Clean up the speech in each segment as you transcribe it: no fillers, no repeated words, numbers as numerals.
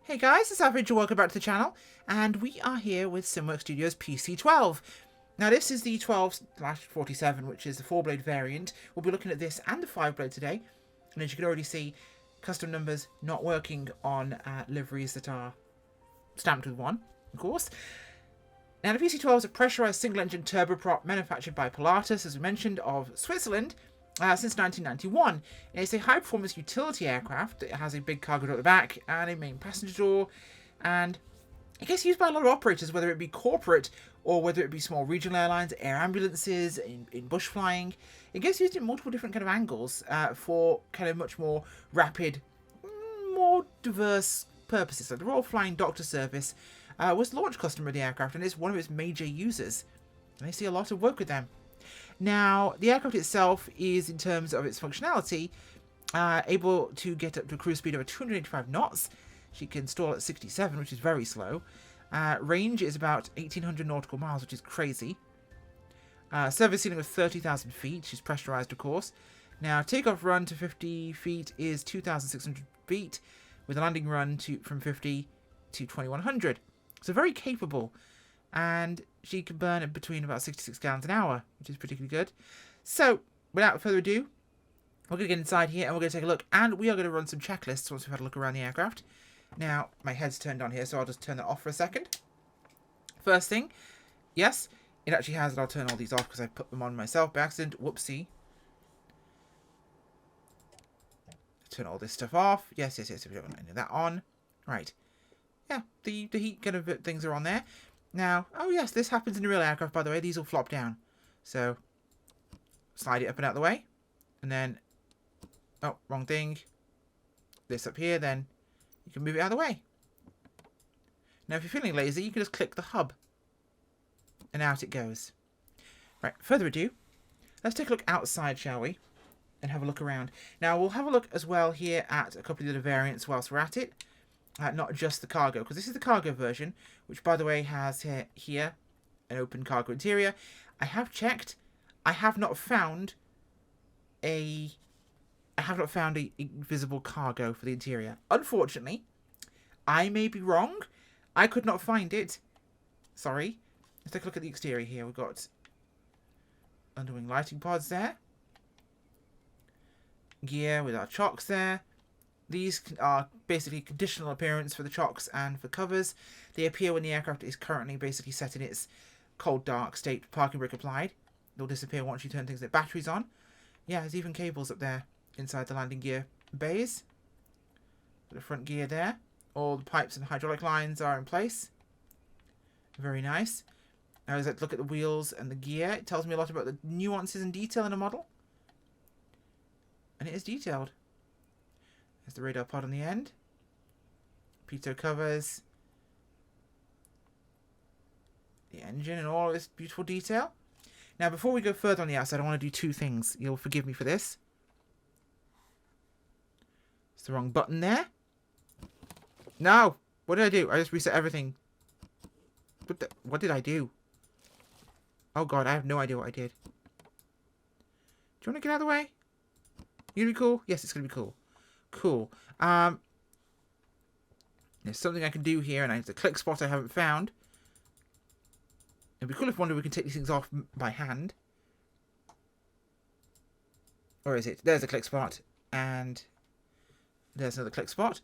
Hey guys, it's Average and welcome back to the channel, and we are here with Simworks Studios PC-12. Now this is the 12/47, which is the 4-blade variant. We'll be looking at this and the 5-blade today, and as you can already see, custom numbers not working on liveries that are stamped with 1, of course. Now the PC-12 is a pressurized single-engine turboprop manufactured by Pilatus, as we mentioned, of Switzerland, since 1991. It's a high-performance utility aircraft. It has a big cargo door at the back and a main passenger door, and it gets used by a lot of operators, whether it be corporate or whether it be small regional airlines, air ambulances, in bush flying. It gets used in multiple different kind of angles for kind of much more rapid, more diverse purposes. So the Royal Flying Doctor Service was the launch customer of the aircraft, and it's one of its major users. And they see a lot of work with them. Now, the aircraft itself is, in terms of its functionality, able to get up to a cruise speed of 285 knots. She can stall at 67, which is very slow. Range is about 1,800 nautical miles, which is crazy. Service ceiling of 30,000 feet. She's pressurized, of course. Now, takeoff run to 50 feet is 2,600 feet, with a landing run from 50 to 2,100. So very capable. And she can burn it between about 66 gallons an hour, which is particularly good. So, without further ado, we're going to get inside here and we're going to take a look. And we are going to run some checklists once we've had a look around the aircraft. Now, my head's turned on here, so I'll just turn that off for a second. First thing, yes, it actually has it. I'll turn all these off because I put them on myself by accident. Whoopsie. Turn all this stuff off. Yes, we don't want any of that on. Right. Yeah, the heat kind of things are on there. Now, oh yes, this happens in a real aircraft, by the way. These will flop down. So, slide it up and out of the way. And then, oh, wrong thing. This up here, then you can move it out of the way. Now, if you're feeling lazy, you can just click the hub. And out it goes. Right, further ado, let's take a look outside, shall we? And have a look around. Now, we'll have a look as well here at a couple of the other variants whilst we're at it. Not just the cargo, because this is the cargo version, which, by the way, has here an open cargo interior. I have checked. I have not found a visible cargo for the interior. Unfortunately, I may be wrong. I could not find it. Sorry. Let's take a look at the exterior here. We've got underwing lighting pods there. Gear with our chocks there. These are basically conditional appearance for the chocks and for covers. They appear when the aircraft is currently basically set in its cold dark state, parking brake applied. They'll disappear once you turn things like batteries on. Yeah, there's even cables up there inside the landing gear bays. The front gear there. All the pipes and hydraulic lines are in place. Very nice. Now as I look at the wheels and the gear, it tells me a lot about the nuances and detail in a model. And it is detailed. There's the radar pod on the end. Pitot covers. The engine and all this beautiful detail. Now, before we go further on the outside, I want to do two things. You'll forgive me for this. It's the wrong button there. No! What did I do? I just reset everything. What did I do? Oh god, I have no idea what I did. Do you want to get out of the way? You gonna be cool? Yes, it's gonna be cool. Cool. There's something I can do here, and it's a click spot I haven't found. It'd be cool if one day we can take these things off by hand. Or is it? There's a click spot, and there's another click spot.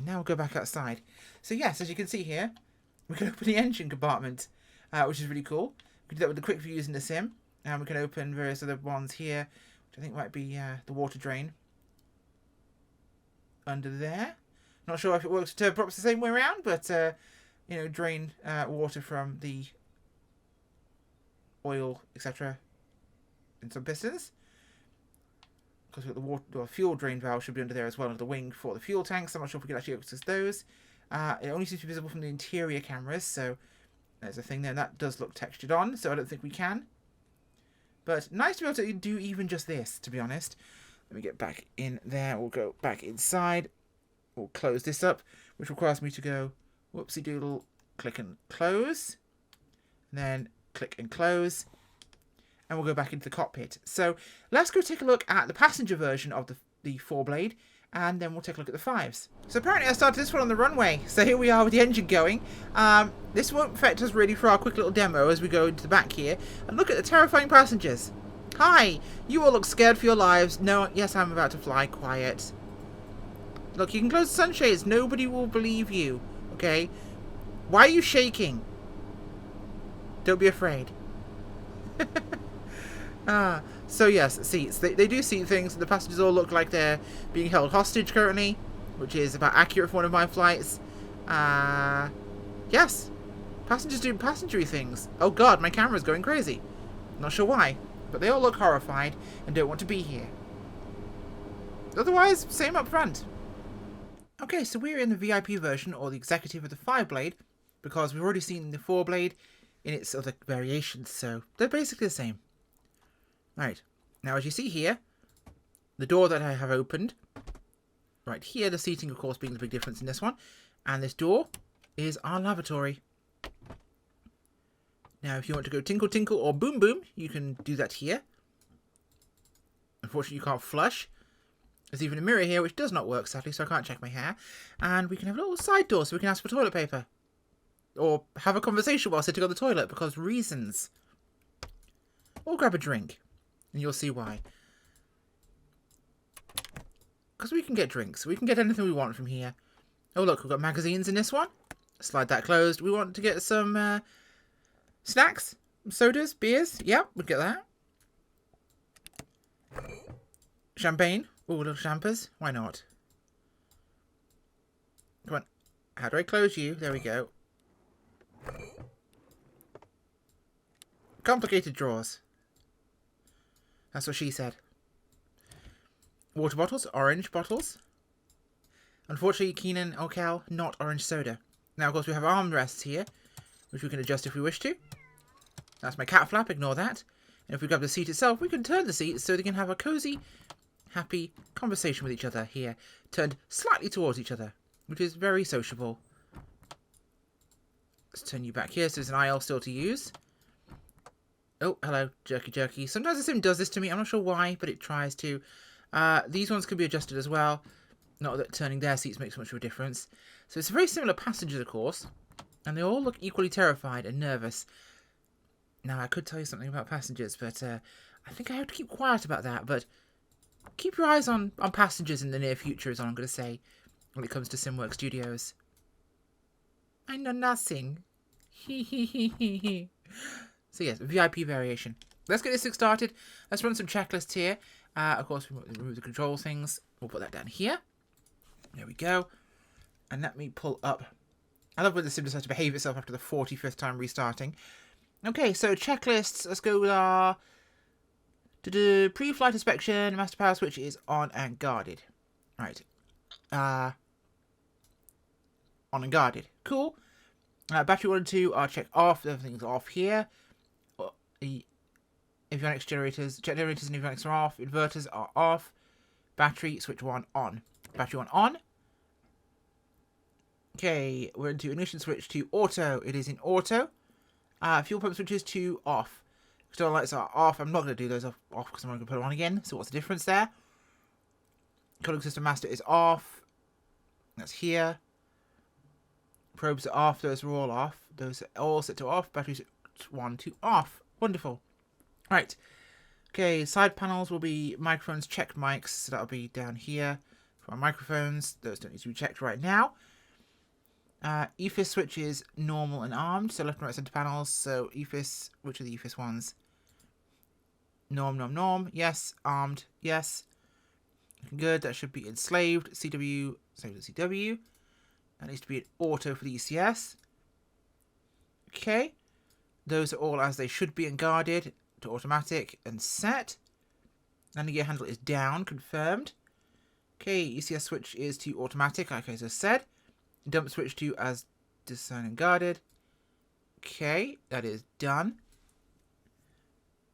Now we'll go back outside. So yes, as you can see here, we can open the engine compartment, which is really cool. We can do that with the quick view using the sim, and we can open various other ones here, which I think might be the water drain. Under there. Not sure if it works with turboprops the same way around, but you know, drain water from the oil, etc. in some pistons. Because the water or fuel drain valve should be under there as well, under the wing for the fuel tanks. I'm not sure if we can actually access those. It only seems to be visible from the interior cameras, so there's a thing there. That does look textured on, so I don't think we can. But nice to be able to do even just this, to be honest. Let me get back in there. We'll go back inside. We'll close this up, which requires me to go whoopsie doodle, click and close. And then click and close. And we'll go back into the cockpit. So let's go take a look at the passenger version of the 4-blade and then we'll take a look at the 5s. So apparently I started this one on the runway, so here we are with the engine going. This won't affect us really for our quick little demo as we go into the back here. And look at the terrifying passengers. Hi, you all look scared for your lives. No, yes, I'm about to fly. Quiet. Look, you can close the sunshades. Nobody will believe you, okay? Why are you shaking? Don't be afraid. So yes, seats. They do seat things. The passengers all look like they're being held hostage currently, which is about accurate for one of my flights. Yes. Passengers doing passenger-y things. Oh god, my camera's going crazy. Not sure why, but they all look horrified and don't want to be here. Otherwise, same up front. Okay, so we're in the VIP version, or the executive of the 5-blade, because we've already seen the 4-blade in its other variations, so they're basically the same. Right, now as you see here, the door that I have opened, right here, the seating of course being the big difference in this one, and this door is our lavatory. Now if you want to go tinkle tinkle or boom boom, you can do that here. Unfortunately you can't flush. There's even a mirror here which does not work sadly, so I can't check my hair. And we can have a little side door so we can ask for toilet paper. Or have a conversation while sitting on the toilet because reasons. Or grab a drink. And you'll see why. Because we can get drinks. We can get anything we want from here. Oh look, we've got magazines in this one. Slide that closed. We want to get some snacks, sodas, beers. Yep, we'll get that. Champagne. Ooh, little champers. Why not? Come on. How do I close you? There we go. Complicated drawers. That's what she said. Water bottles. Orange bottles. Unfortunately, Keenan or Cal, not orange soda. Now, of course, we have armrests here, which we can adjust if we wish to. That's my cat flap. Ignore that. And if we grab the seat itself, we can turn the seat so they can have a cozy, happy conversation with each other here, turned slightly towards each other, which is very sociable. Let's turn you back here so there's an aisle still to use. Oh, hello, jerky jerky. Sometimes the sim does this to me. I'm not sure why, but it tries to. These ones can be adjusted as well. Not that turning their seats makes much of a difference. So it's very similar passengers, of course, and they all look equally terrified and nervous. Now, I could tell you something about passengers, but I think I have to keep quiet about that. But keep your eyes on passengers in the near future, is all I'm going to say, when it comes to Simworks Studios. I know nothing. So yes, VIP variation. Let's get this thing started. Let's run some checklists here. Of course, we remove the control things. We'll put that down here. There we go. And let me pull up. I love when the sim decides to behave itself after the 45th time restarting. Okay, so checklists. Let's go with our pre-flight inspection. Master power switch is on and guarded. Right. On and guarded. Cool. Battery 1 and 2 are checked off. Everything's off here. The avionics generators, jet generators and avionics are off. Inverters are off. Battery switch 1 on. Battery 1 on. Okay, we're into ignition switch to auto. It is in auto. Fuel pump switches to off. External lights are off. I'm not going to do those off because I'm going to put it on again. So what's the difference there? Cooling system master is off. That's here. Probes are off. Those are all off. Those are all set to off. Battery switch 1 to off. Wonderful. Right. Okay, side panels will be microphones, checked mics. So that'll be down here for our microphones. Those don't need to be checked right now. EFIS switch is normal and armed. So left and right center panels. So EFIS, which are the EFIS ones? Norm, norm, norm. Yes. Armed. Yes. Looking good. That should be enslaved. CW. Save the CW. That needs to be an auto for the ECS. Okay. Those are all as they should be and guarded to automatic and set. Landing gear handle is down, confirmed. Okay, ECS switch is to automatic, like I just said. Dump switch to as designed and guarded. Okay, that is done.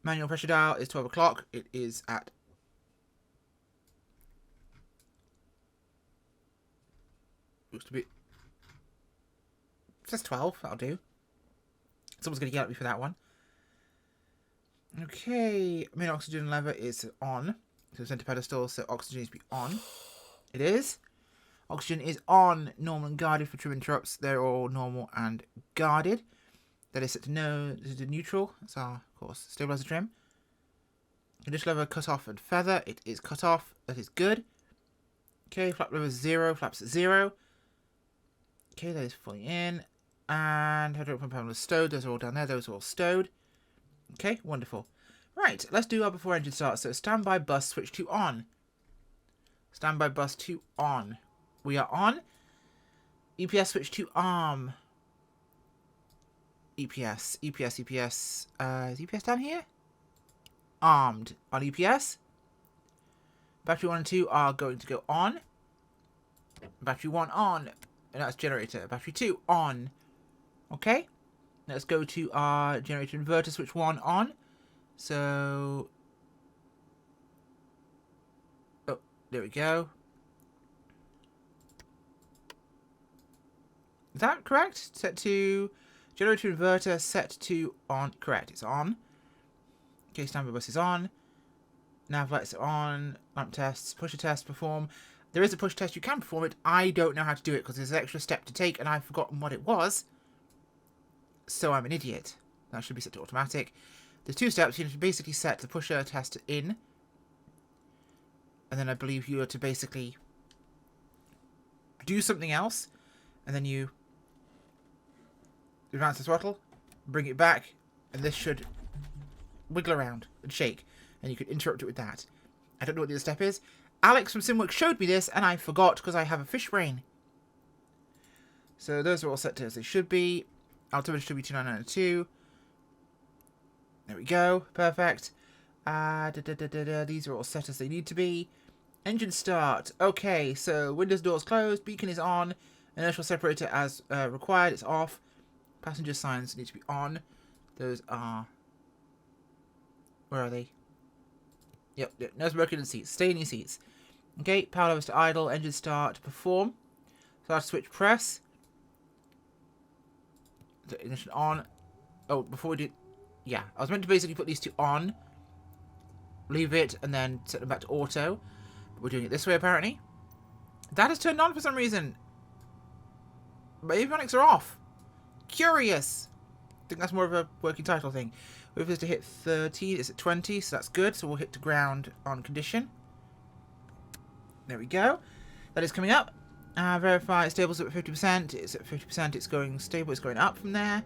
Manual pressure dial is 12 o'clock. It is at... looks to be... it says 12, that'll do. Someone's going to yell at me for that one. Okay, main oxygen lever is on. So center pedestal, so oxygen needs to be on. It is. Oxygen is on, normal and guarded for trim interrupts. They're all normal and guarded. That is set to no, this is to neutral. That's our, of course, stabilizer trim. Condition lever cut off and feather. It is cut off. That is good. Okay, flap lever 0, flaps at 0. Okay, that is fully in. And hydraulic pump panel is stowed. Those are all down there. Those are all stowed. Okay, wonderful. Right, let's do our before engine start. So standby bus switch to on. Standby bus to on. We are on. EPS switch to arm. EPS. Is EPS down here? Armed on EPS. Battery 1 and 2 are going to go on. Battery 1 on. And that's generator. Battery 2 on. Okay. Let's go to our generator inverter switch 1 on. So... oh, there we go. Is that correct? Set to... generator inverter set to on. Correct, it's on. Okay, standby bus is on. Nav lights are on. Lamp tests. Pusher test perform. There is a push test. You can perform it. I don't know how to do it because there's an extra step to take and I've forgotten what it was. So I'm an idiot. That should be set to automatic. There's 2 steps. You need to basically set the pusher test in. And then I believe you are to basically do something else. And then you advance the throttle, bring it back, and this should wiggle around and shake. And you could interrupt it with that. I don't know what the other step is. Alex from Simworks showed me this, and I forgot because I have a fish brain. So those are all set to as they should be. Altimeter should be 2992. There we go. Perfect. These are all set as they need to be. Engine start. Okay, so windows, doors closed. Beacon is on. Inertial separator as required. It's off. Passenger signs need to be on. Those are... where are they? Yep, no smoking in the seats. Stay in your seats. Okay, power levers to idle. Engine start. Perform. Start switch press. The ignition on. Oh, before we do... yeah, I was meant to basically put these 2 on. Leave it, and then set them back to auto. But we're doing it this way, apparently. That is turned on for some reason. But avionics are off. Curious. I think that's more of a working title thing. We're supposed to hit 30. It's at 20, so that's good. So we'll hit to ground on condition. There we go. That is coming up. Verify stable's at 50%. It's at 50%. It's going stable. It's going up from there.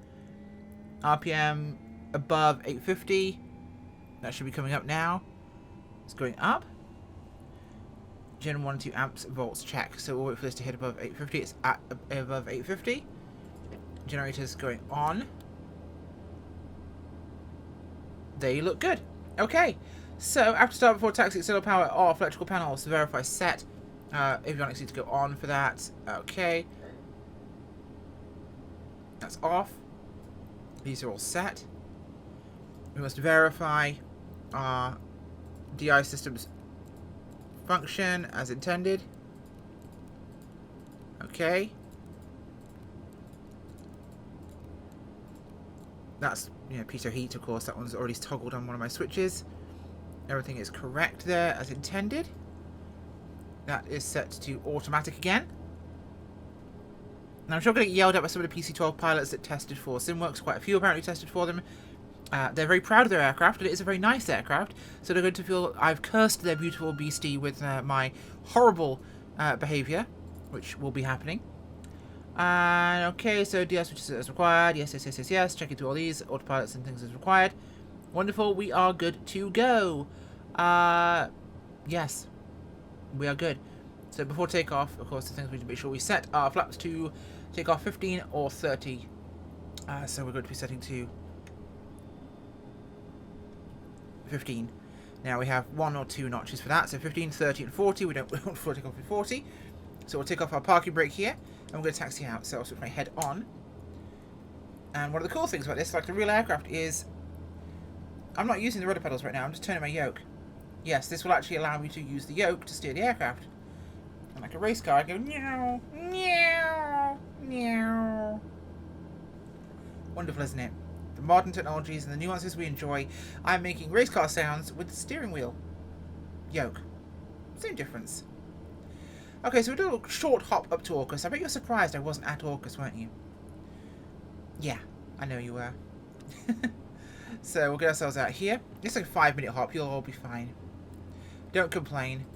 RPM above 850. That should be coming up now. It's going up. Gen 1 and 2 amps volts check. So we'll wait for this to hit above 850. It's at above 850. Generators going on. They look good. Okay. So after start before taxi, external power off. Electrical panels to verify set. Avionics need to go on for that. Okay. That's off. These are all set. We must verify our DI systems function as intended. Okay. That's, pitot heat, of course. That one's already toggled on one of my switches. Everything is correct there as intended. That is set to automatic again. Now I'm sure I'm going to get yelled at by some of the PC-12 pilots that tested for Simworks. Quite a few apparently tested for them. They're very proud of their aircraft, and it is a very nice aircraft. So they're going to feel I've cursed their beautiful beastie with my horrible behaviour, which will be happening. Okay, so DS switches as required. Yes. Checking through all these autopilots and things as required. Wonderful. We are good to go. Yes, we are good. So before takeoff, of course, the things we need to make sure we set our flaps to take off 15 or 30. So we're going to be setting to 15. Now we have 1 or 2 notches for that. So 15, 30, and 40. We don't want to take off with 40. So we'll take off our parking brake here, and we're going to taxi out. So I'll switch my head on. And one of the cool things about this, like the real aircraft, is I'm not using the rudder pedals right now. I'm just turning my yoke. Yes, this will actually allow me to use the yoke to steer the aircraft. And like a race car, I go meow, meow, meow. Wonderful, isn't it? The modern technologies and the nuances we enjoy. I'm making race car sounds with the steering wheel. Yoke. Same difference. Okay, so we do a short hop up to Orcus. I bet you're surprised I wasn't at Orcus, weren't you? Yeah, I know you were. So we'll get ourselves out here. It's like a 5-minute hop. You'll all be fine. Don't complain.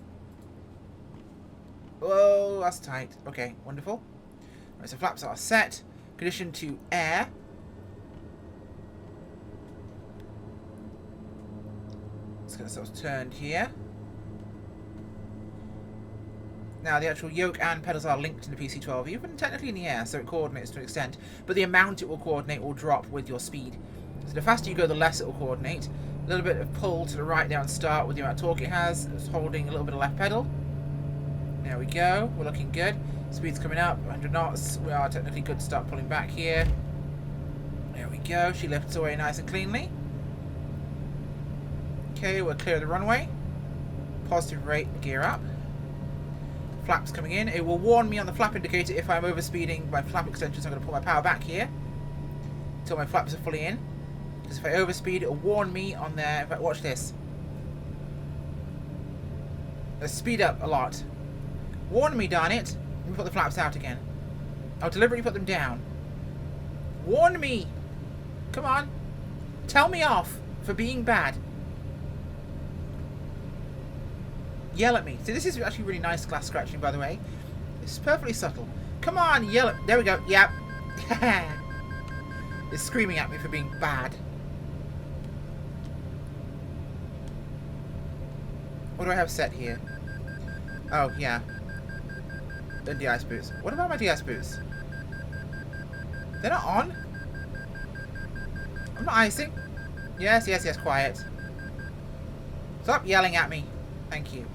Oh, that's tight. Okay, wonderful. Right, so flaps are set. Condition to air. Let's get ourselves turned here. Now, the actual yoke and pedals are linked in the PC-12, even technically in the air, so it coordinates to an extent. But the amount it will coordinate will drop with your speed. So the faster you go, the less it will coordinate. A little bit of pull to the right down start with the amount of torque it has. It's holding a little bit of left pedal. There we go. We're looking good. Speed's coming up. 100 knots. We are technically good to start pulling back here. There we go. She lifts away nice and cleanly. Okay, we're clear of the runway. Positive rate, gear up. Flaps coming in. It will warn me on the flap indicator if I'm overspeeding my flap extensions. I'm going to pull my power back here until my flaps are fully in. Because if I overspeed, it will warn me on there. In fact, watch this. Let's speed up a lot. Warn me, darn it. Let me put the flaps out again. I'll deliberately put them down. Warn me. Come on. Tell me off for being bad. Yell at me. See, this is actually really nice glass scratching, by the way. It's perfectly subtle. Come on, yell at... There we go. Yep. It's screaming at me for being bad. What do I have set here? Oh, yeah. The de-ice boots. What about my de-ice boots? They're not on? I'm not icing. Yes, yes, yes, quiet. Stop yelling at me. Thank you.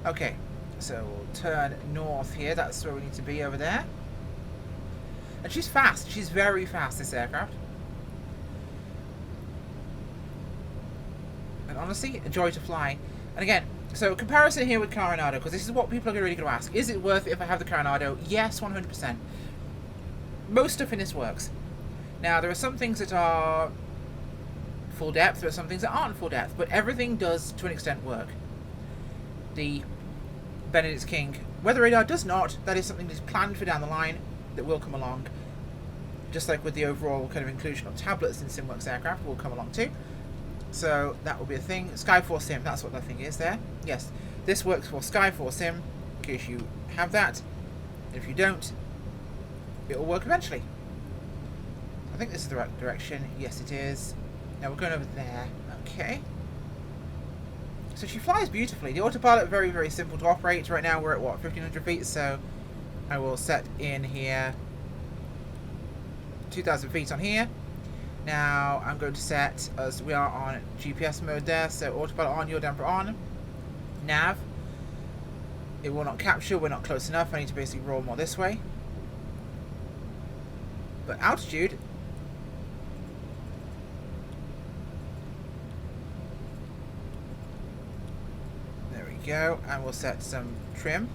Okay, so we'll turn north here. That's where we need to be, over there. And she's fast. She's very fast, this aircraft. And honestly, a joy to fly. And again, so comparison here with Coronado, because this is what people are really going to ask. Is it worth it if I have the Coronado? Yes, 100%. Most stuff in this works. Now, there are some things that are full depth. There are some things that aren't full depth. But everything does, to an extent, work. The Benedict's King weather radar does not. That is something that's planned for down the line that will come along. Just like with the overall kind of inclusion of tablets in Simworks aircraft will come along too. So that will be a thing. Skyforce Sim, that's what that thing is there. Yes, this works for Skyforce Sim, in case you have that. If you don't, it will work eventually. I think this is the right direction. Yes, it is. Now we're going over there. Okay. So she flies beautifully. The autopilot, very, very simple to operate. Right now we're at, what, 1,500 feet? So I will set in here 2,000 feet on here. Now I'm going to set, as we are on GPS mode there, so autopilot on, yaw damper on. Nav. It will not capture, we're not close enough. I need to basically roll more this way. But altitude... go, and we'll set some trim.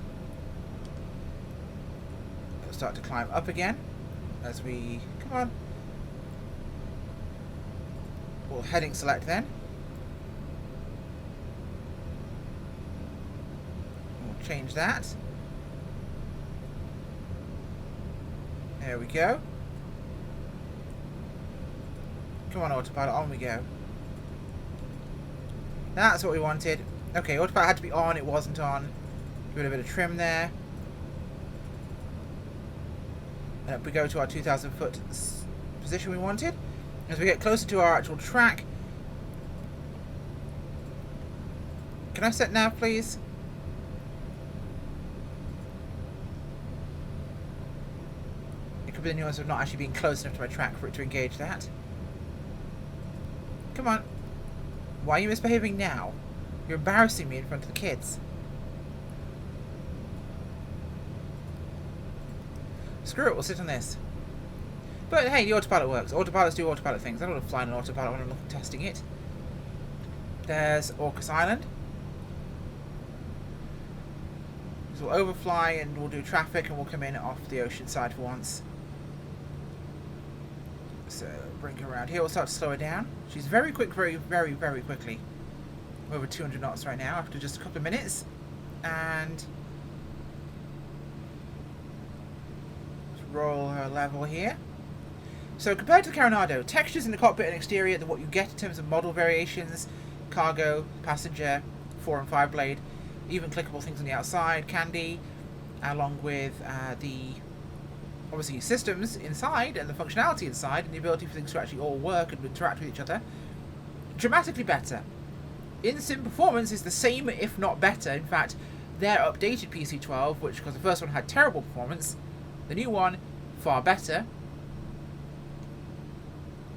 It'll start to climb up again as we come on. We'll heading select then. We'll change that. There we go. Come on, autopilot, on we go. That's what we wanted. Okay, autopilot had to be on, it wasn't on. Give it a bit of trim there. And up we go to our 2,000 foot position we wanted. As we get closer to our actual track. Can I set nav, please? It could be the nuance of not actually being close enough to my track for it to engage that. Come on. Why are you misbehaving now? You're embarrassing me in front of the kids. Screw it, we'll sit on this. But hey, the autopilot works. Autopilots do autopilot things. I don't want to fly an autopilot when I'm testing it. There's Orcus Island. So we'll overfly and we'll do traffic and we'll come in off the ocean side for once. So bring her around here. We'll start to slow her down. She's very quick, very, very, very quickly. We're over 200 knots right now after just a couple of minutes. And roll her level here. So compared to the Coronado, textures in the cockpit and exterior, what you get in terms of model variations, cargo, passenger, 4 and 5 blade, even clickable things on the outside, candy, along with the obviously systems inside and the functionality inside and the ability for things to actually all work and interact with each other, dramatically better. In sim performance is the same, if not better. In fact, their updated PC-12, which, because the first one had terrible performance, the new one, far better.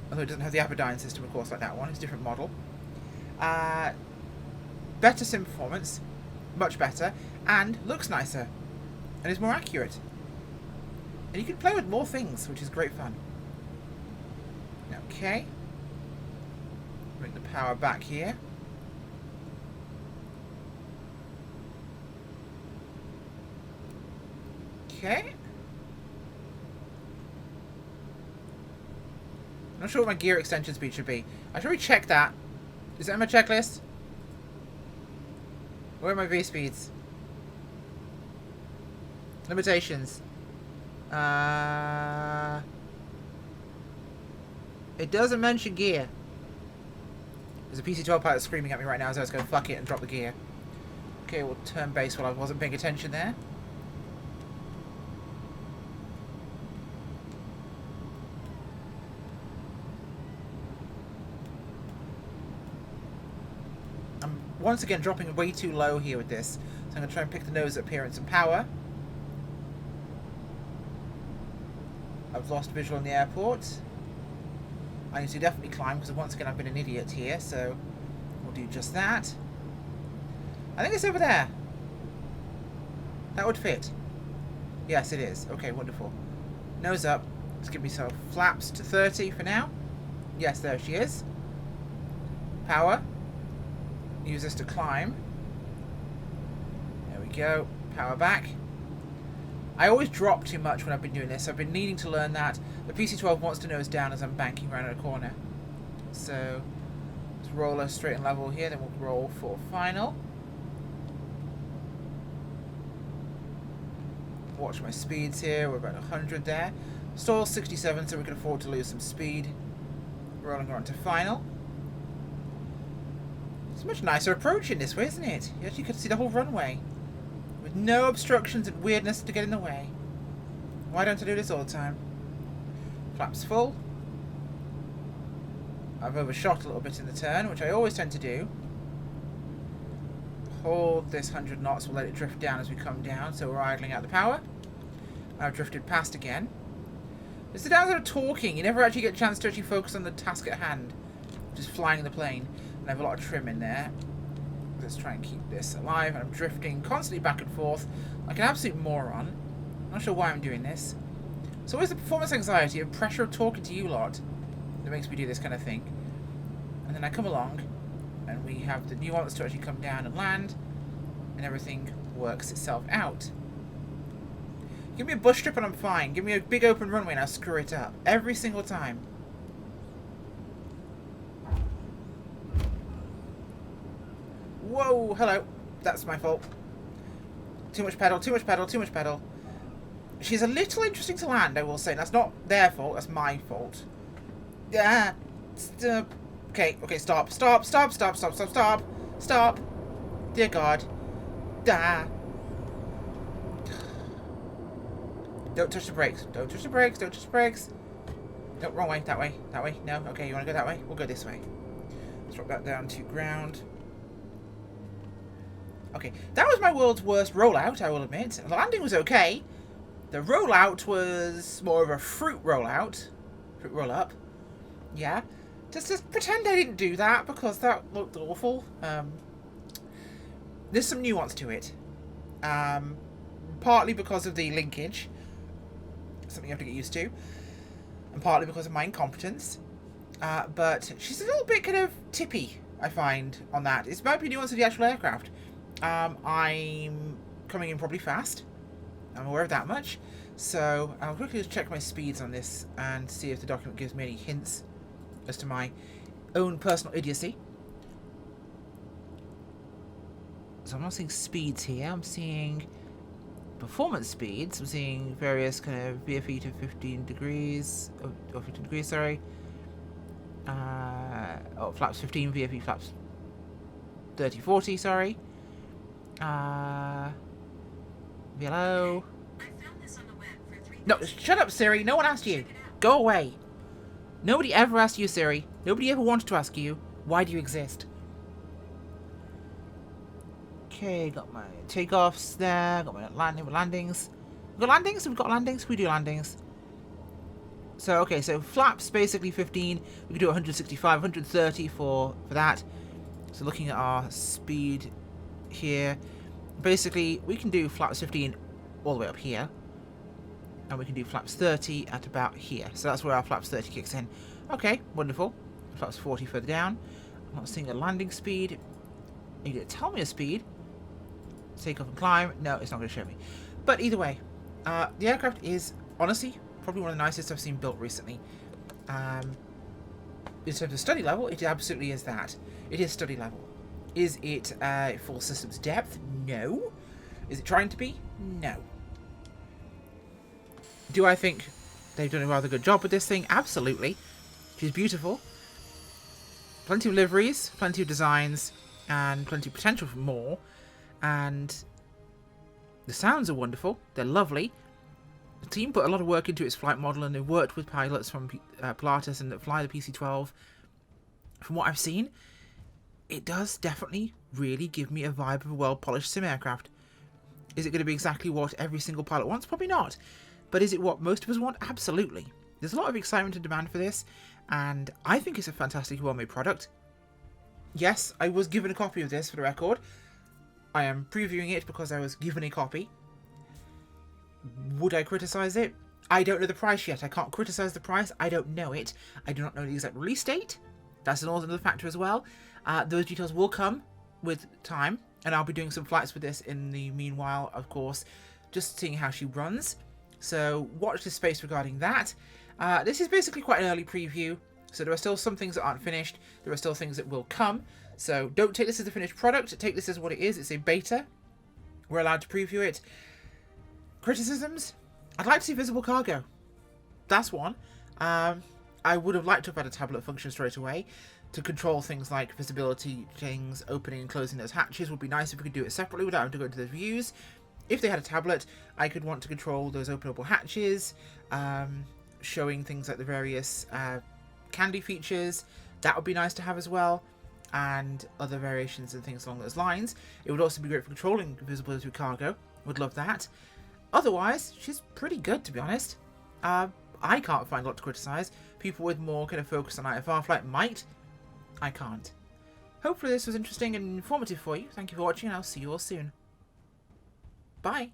Although it doesn't have the Apodyne system, of course, like that one. It's a different model. Better sim performance, much better, and looks nicer, and is more accurate. And you can play with more things, which is great fun. Okay. Bring the power back here. Okay. I'm not sure what my gear extension speed should be. I should really check that. Is that on my checklist? Where are my V speeds? Limitations. It doesn't mention gear. There's a PC-12 pilot screaming at me right now as I was going fuck it and drop the gear. Okay, we'll turn base while I wasn't paying attention there. I'm once again dropping way too low here with this. So I'm going to try and pick the nose appearance and power. I've lost visual in the airport. I need to definitely climb because once again I've been an idiot here, so we'll do just that. I think it's over there. That would fit. Yes, it is. Okay, wonderful. Nose up. Let's give myself flaps to 30 for now. Yes, there she is. Power. Use this to climb. There we go. Power back. I always drop too much when I've been doing this. I've been needing to learn that. The PC-12 wants to nose down as I'm banking around a corner. So, let's roll her straight and level here, then we'll roll for final. Watch my speeds here, we're about 100 there. Stall 67, so we can afford to lose some speed. Rolling her onto final. It's a much nicer approach in this way, isn't it? You actually can see the whole runway. With no obstructions and weirdness to get in the way. Why don't I do this all the time? Flaps full. I've overshot a little bit in the turn, which I always tend to do. Hold this 100 knots, we'll let it drift down as we come down, so we're idling out the power. I've drifted past again. It's the downside of talking, you never actually get a chance to actually focus on the task at hand. Just flying the plane. And I have a lot of trim in there. Let's try and keep this alive. I'm drifting constantly back and forth like an absolute moron. Not sure why I'm doing this. It's always the performance anxiety and pressure of talking to you lot that makes me do this kind of thing. And then I come along and we have the nuance to actually come down and land and everything works itself out. Give me a bush strip and I'm fine. Give me a big open runway and I'll screw it up. Every single time. Whoa, hello. That's my fault. Too much pedal, too much pedal, too much pedal. She's a little interesting to land, I will say. That's not their fault, that's my fault. Yeah. Okay, stop. Stop. Stop. Dear God. Da. Don't touch the brakes. Don't touch the brakes. No, wrong way. That way. No, okay, you want to go that way? We'll go this way. Let's drop that down to ground. Okay, that was my world's worst rollout, I will admit. The landing was okay. The rollout was more of a fruit rollout. Fruit roll-up. Yeah. Just pretend I didn't do that, because that looked awful. There's some nuance to it. Partly because of the linkage. Something you have to get used to. And partly because of my incompetence. But she's a little bit kind of tippy, I find, on that. It might be nuance of the actual aircraft. I'm coming in probably fast. I'm aware of that much. So I'll quickly just check my speeds on this and see if the document gives me any hints as to my own personal idiocy. So I'm not seeing speeds here. I'm seeing performance speeds, I'm seeing various kind of VFE to 15 degrees, or 15 degrees, sorry. Flaps 15, VFE flaps 30, 40, sorry. Hello. No, shut up, Siri. No one asked you. Go away. Nobody ever asked you, Siri. Nobody ever wanted to ask you, why do you exist? Okay, got my takeoffs there. Got my landings. We've got landings? We've got landings? We do landings. So, okay, so flaps basically 15. We can do 165, 130 for that. So looking at our speed here, basically we can do flaps 15 all the way up here. And we can do flaps 30 at about here. So that's where our flaps 30 kicks in. Okay, wonderful. Flaps 40 further down. I'm not seeing a landing speed. You didn't tell me a speed. Take off and climb. No, it's not going to show me. But either way, the aircraft is honestly probably one of the nicest I've seen built recently. In terms of study level, it absolutely is that. It is study level. Is it full systems depth? No. Is it trying to be? No. Do I think they've done a rather good job with this thing? Absolutely. She's beautiful. Plenty of liveries, plenty of designs, and plenty of potential for more. And the sounds are wonderful. They're lovely. The team put a lot of work into its flight model, and they've worked with pilots from Pilatus and that fly the PC-12. From what I've seen, it does definitely really give me a vibe of a well-polished sim aircraft. Is it going to be exactly what every single pilot wants? Probably not. But is it what most of us want? Absolutely. There's a lot of excitement and demand for this, and I think it's a fantastically well-made product. Yes, I was given a copy of this for the record. I am previewing it because I was given a copy. Would I criticise it? I don't know the price yet. I can't criticise the price. I don't know it. I do not know the exact release date. That's another factor as well. Those details will come with time, and I'll be doing some flights with this in the meanwhile, of course, just seeing how she runs. So watch this space regarding that. This is basically quite an early preview, so there are still some things that aren't finished. There are still things that will come. So don't take this as a finished product. Take this as what it is. It's a beta. We're allowed to preview it. Criticisms? I'd like to see visible cargo. That's one. I would have liked to have had a tablet function straight away to control things like visibility things, opening and closing those hatches. Would be nice if we could do it separately without having to go into those views. If they had a tablet, I could want to control those openable hatches, showing things like the various candy features. That would be nice to have as well, and other variations and things along those lines. It would also be great for controlling visibility with cargo. Would love that. Otherwise, she's pretty good, to be honest. I can't find a lot to criticise. People with more kind of focus on IFR flight might. I can't. Hopefully this was interesting and informative for you. Thank you for watching, and I'll see you all soon. Bye.